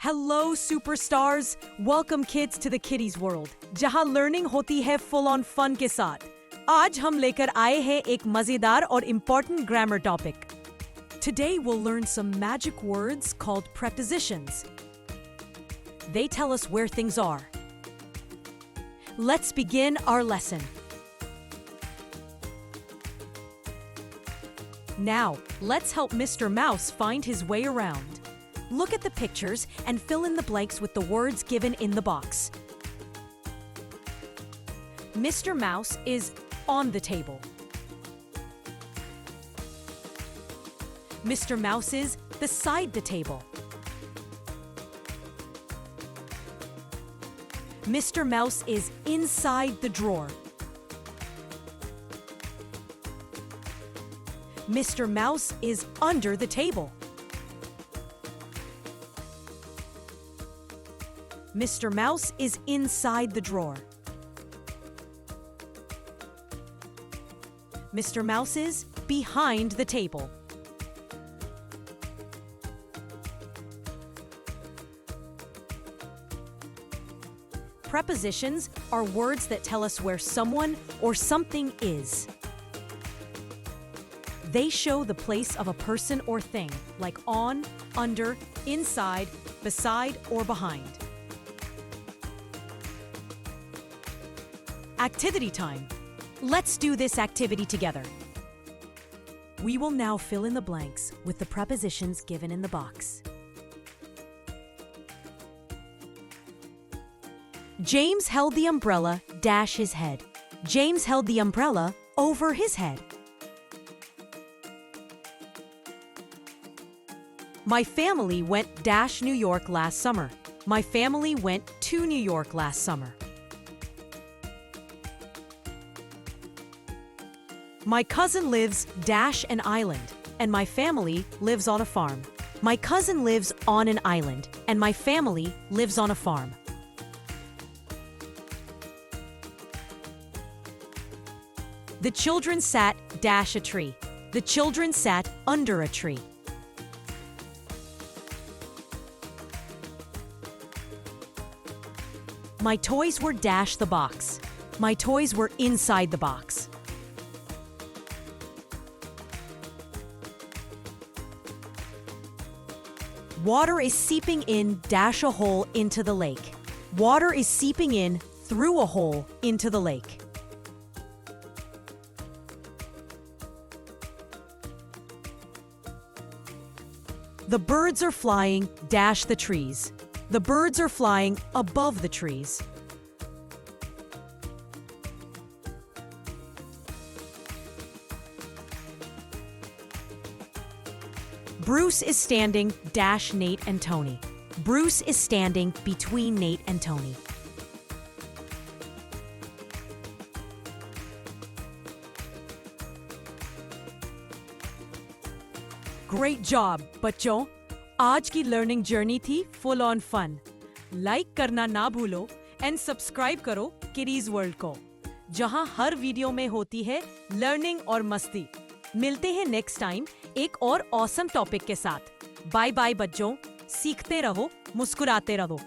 Hello superstars, welcome kids to the Kiddies World, जहां learning होती है full on fun के साथ। आज हम लेकर आए हैं एक मजेदार और important grammar topic. Today we'll learn some magic words called prepositions. They tell us where things are. Let's begin our lesson. Now, let's help Mr. Mouse find his way around. Look at the pictures and fill in the blanks with the words given in the box. Mr. Mouse is on the table. Mr. Mouse is beside the table. Mr. Mouse is inside the drawer. Mr. Mouse is under the table. Mr. Mouse is inside the drawer. Mr. Mouse is behind the table. Prepositions are words that tell us where someone or something is. They show the place of a person or thing, like on, under, inside, beside, or behind. Activity time. Let's do this activity together. We will now fill in the blanks with the prepositions given in the box. James held the umbrella dash his head. James held the umbrella over his head. My family went dash New York last summer. My family went to New York last summer. My cousin lives dash an island, and my family lives on a farm. My cousin lives on an island, and my family lives on a farm. The children sat dash a tree. The children sat under a tree. My toys were dash the box. My toys were inside the box. Water is seeping in dash a hole into the lake. Water is seeping in through a hole into the lake. The birds are flying dash the trees. The birds are flying above the trees. Bruce is standing dash Nate and Tony. Bruce is standing between Nate and Tony. Great job, बच्चों! आज की learning journey थी full on fun. Like करना ना भूलो and subscribe करो kiddies world को, जहां हर वीडियो में होती है लर्निंग और मस्ती। मिलते हैं नेक्स्ट टाइम एक और ऑसम टॉपिक के साथ। बाय बाय बच्चों, सीखते रहो, मुस्कुराते रहो।